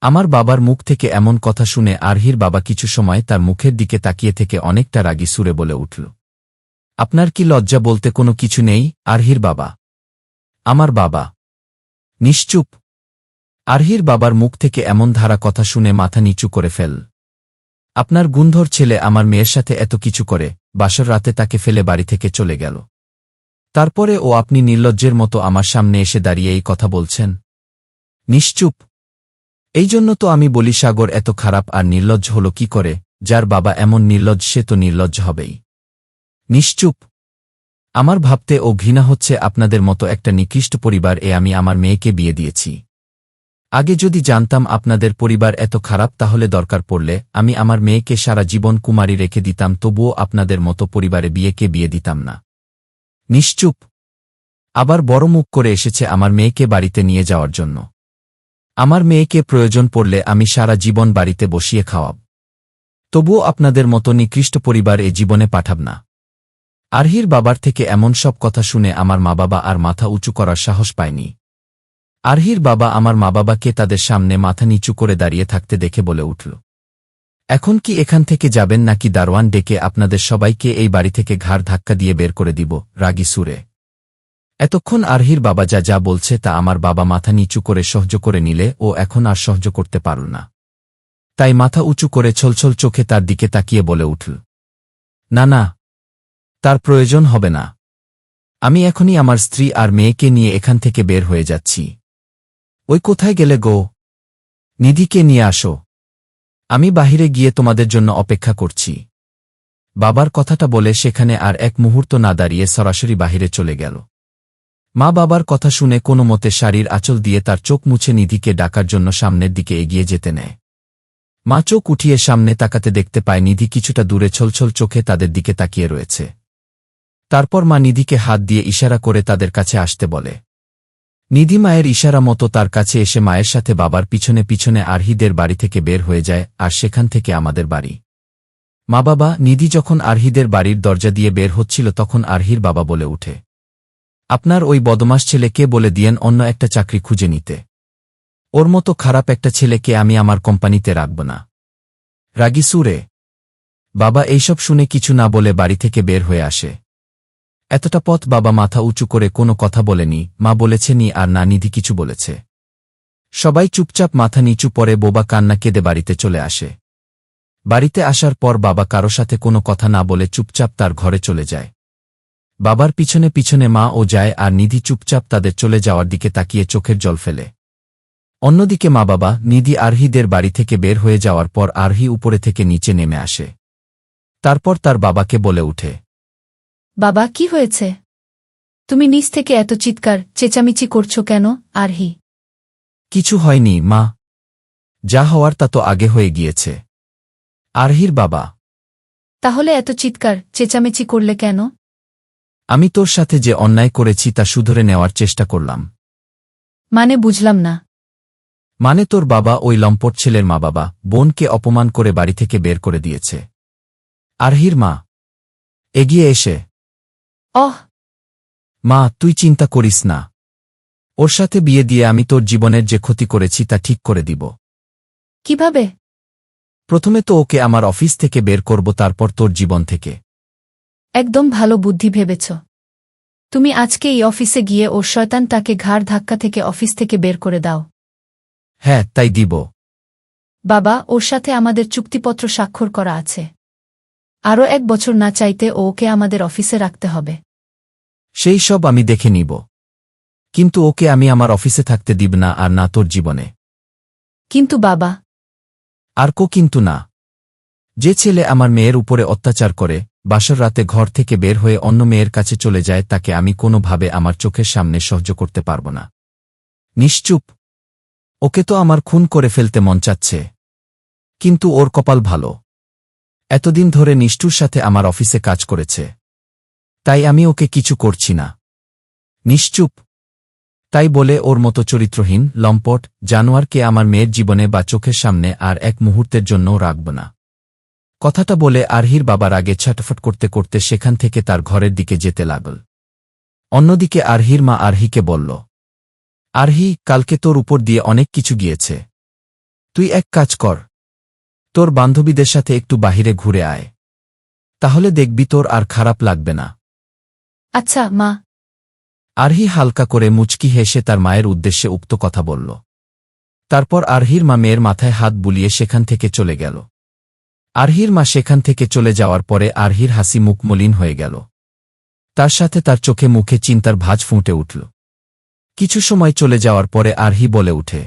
আমার বাবার মুখ থেকে এমন কথা শুনে আরহির বাবা কিছু সময় তার মুখের দিকে তাকিয়ে থেকে অনেকটা রাগী সুরে বলে উঠল, আপনার কি লজ্জা বলতে কোনো কিছু নেই? আরহির বাবা, আমার বাবা নিশ্চুপ। আরহির বাবার মুখ থেকে এমন ধারা কথা শুনে মাথা নিচু করে ফেল। আপনার গুণধর ছেলে আমার মেয়ের সাথে এত কিছু করে, বাসর রাতে তাকে ফেলে বাড়ি থেকে চলে গেল। তারপরে ও আপনি নির্লজ্জের মতো আমার সামনে এসে দাঁড়িয়ে এই কথা বলছেন? নিশ্চুপ। এই জন্য তো আমি বলি সাগর এত খারাপ আর নির্লজ্জ হল কি করে? যার বাবা এমন নির্লজ্জ সে তো নির্লজ্জ হবেই। নিশ্চুপ। আমার ভাবতে ও ঘৃণা হচ্ছে আপনাদের মতো একটা নিকৃষ্ট পরিবার আমি আমার মেয়েকে বিয়ে দিয়েছি। আগে যদি জানতাম আপনাদের পরিবার এত খারাপ তাহলে দরকার পড়লে আমি আমার মেয়েকে সারা জীবন কুমারী রেখে দিতাম, তবুও আপনাদের মতো পরিবারে বিয়ে দিতাম না। নিশ্চুপ। আবার বড় মুখ করে এসেছে আমার মেয়েকে বাড়িতে নিয়ে যাওয়ার জন্য। আমার মেয়েকে প্রয়োজন পড়লে আমি সারা জীবন বাড়িতে বসিয়ে খাওয়াব, তবুও আপনাদের মতো নিকৃষ্ট পরিবার জীবনে পাঠাব না। আরহির বাবার থেকে এমন সব কথা শুনে আমার মা বাবা আর মাথা উঁচু করার সাহস পায়নি। আরহির বাবা আমার মা বাবাকে তাদের সামনে মাথা নিচু করে দাঁড়িয়ে থাকতে দেখে বলে উঠল, এখন কি এখান থেকে যাবেন নাকি দারোয়ান ডেকে আপনাদের সবাইকে এই বাড়ি থেকে ঘাড় ধাক্কা দিয়ে বের করে দিব? রাগী সুরে। এতক্ষণ আরহির বাবা যা বলছে তা আমার বাবা মাথা নিচু করে সহ্য করে নিলে ও এখন আর সহ্য করতে পারল না। তাই মাথা উঁচু করে ছলছল চোখে তার দিকে তাকিয়ে বলে উঠল, না না, তার প্রয়োজন হবে না। আমি এখনই আমার স্ত্রী আর মেয়েকে নিয়ে এখান থেকে বের হয়ে যাচ্ছি। ওই কোথায় গেলে গো? নিধিকে নিয়ে আসো, আমি বাহিরে গিয়ে তোমাদের জন্য অপেক্ষা করছি। বাবার কথাটা বলে সেখানে আর এক মুহূর্ত না দাঁড়িয়ে সরাসরি বাহিরে চলে গেল। মা বাবার কথা শুনে কোনো মতে শাড়ির আঁচল দিয়ে তার চোখ মুছে নিধিকে ডাকার জন্য সামনের দিকে এগিয়ে যেতে নেয়। মা চোখ উঠিয়ে সামনে তাকাতে দেখতে পায় নিধি কিছুটা দূরে ছলছল চোখে তাদের দিকে তাকিয়ে রয়েছে। তারপর মা নিধিকে হাত দিয়ে ইশারা করে তাদের কাছে আসতে বলে। নিধি মায়ের ইশারা মতো তার কাছে এসে মায়ের সাথে বাবার পিছনে পিছনে আরহিদের বাড়ি থেকে বের হয়ে যায়, আর সেখান থেকে আমাদের বাড়ি। মা বাবা, নিধি যখন আরহিদের বাড়ির দরজা দিয়ে বের হচ্ছিল তখন আরহির বাবা বলে উঠে, আপনার ওই বদমাস ছেলেকে বলে দিয়েন অন্য একটা চাকরি খুঁজে নিতে। ওর মতো খারাপ একটা ছেলেকে আমি আমার কোম্পানিতে রাখব না। রাগী সুরে বাবা এইসব শুনে কিছু না বলে বাড়ি থেকে বের হয়ে আসে। এতটা পথ বাবা মাথা উঁচু করে কোনো কথা বলেনি, মা বলেছেনি আর না নিধি কিছু বলেছে। সবাই চুপচাপ মাথা নিচু পরে বোবা কান্না কেঁদে বাড়িতে চলে আসে। বাড়িতে আসার পর বাবা কারো সাথে কোনো কথা না বলে চুপচাপ তার ঘরে চলে যায়। বাবার পিছনে পিছনে মা ও যায়, আর নিধি চুপচাপ তাদের চলে যাওয়ার দিকে তাকিয়ে চোখের জল ফেলে। অন্যদিকে মা বাবা, নিধি আরহিদের বাড়ি থেকে বের হয়ে যাওয়ার পর আরহি উপরে থেকে নিচে নেমে আসে। তারপর তার বাবাকে বলে উঠে, বাবা, কি হয়েছে? তুমি নিচ থেকে এত চিৎকার চেঁচামেচি করছো কেন? আরহি, কিছু হয়নি মা, যা হওয়ার তা তো আগে হয়ে গিয়েছে। আরহির বাবা, তাহলে এত চিৎকার চেঁচামেচি করলে কেন? আমি তোর সাথে যে অন্যায় করেছি তা শুধরে নেওয়ার চেষ্টা করলাম। মানে বুঝলাম না। মানে তোর বাবা ওই লম্পট ছেলের মা বাবা বোনকে অপমান করে বাড়ি থেকে বের করে দিয়েছে। আরহির মা এগিয়ে এসে, অহ, মা তুই চিন্তা করিস না, ওর সাথে বিয়ে দিয়ে আমি তোর জীবনের যে ক্ষতি করেছি তা ঠিক করে দিব। কিভাবে? প্রথমে তো ওকে আমার অফিস থেকে বের করব, তারপর তোর জীবন থেকে। একদম ভালো বুদ্ধি ভেবেছ। তুমি আজকে এই অফিসে গিয়ে ওর শয়তানটাকে ঘাড় ধাক্কা থেকে অফিস থেকে বের করে দাও। হ্যাঁ, তাই দিব। বাবা, ওর সাথে আমাদের চুক্তিপত্র স্বাক্ষর করা আছে। আরও 1 বছর না চাইতে ওকে আমাদের অফিসে রাখতে হবে। সেই সব আমি দেখে নিব, কিন্তু ওকে আমি আমার অফিসে থাকতে দিব না, আর না তোর জীবনে। কিন্তু বাবা। আর কিন্তু না। যে ছেলে আমার মেয়ের উপরে অত্যাচার করে, বাসর রাতে ঘর থেকে বের হয়ে অন্য মেয়ের কাছে চলে যায়, তাকে আমি কোনোভাবে আমার চোখের সামনে সহ্য করতে পারব না। নিশ্চুপ। ওকে তো আমার খুন করে ফেলতে মন চাচ্ছে, কিন্তু ওর কপাল ভালো, এতদিন ধরে নিষ্ঠুর সাথে আমার অফিসে কাজ করেছে, তাই আমি ওকে কিছু করছি না। নিশ্চুপ। তাই বলে ওর মতো চরিত্রহীন লম্পট জানোয়ারকে আমার মেয়ের জীবনে বা চোখের সামনে আর এক মুহূর্তের জন্যও রাখব না। কথাটা বলে আরহির বাবার আগে ছটফট করতে করতে সেখান থেকে তার ঘরের দিকে যেতে লাগল। অন্যদিকে আরহির মা আরহিকে বলল, আরহি, কালকে তোর উপর দিয়ে অনেক কিছু গিয়েছে। তুই এক কাজ কর, তোর বান্ধবীদের সাথে একটু বাহিরে ঘুরে আয়, তাহলে দেখবি তোর আর খারাপ লাগবে না। আচ্ছা মা। আরহি হালকা করে মুচকি হেসে তার মায়ের উদ্দেশ্যে উক্ত কথা বলল। তারপর আরহির মা মেয়ের মাথায় হাত বুলিয়ে সেখান থেকে চলে গেল। আরহির মা সেখান থেকে চলে যাওয়ার পরে আরহির হাসি মুখ মলিন হয়ে গেল। তার সাথে তার চোখে মুখে চিন্তার ভাঁজ ফুটে উঠল। কিছু সময় চলে যাওয়ার পরে আরহি বলে উঠে,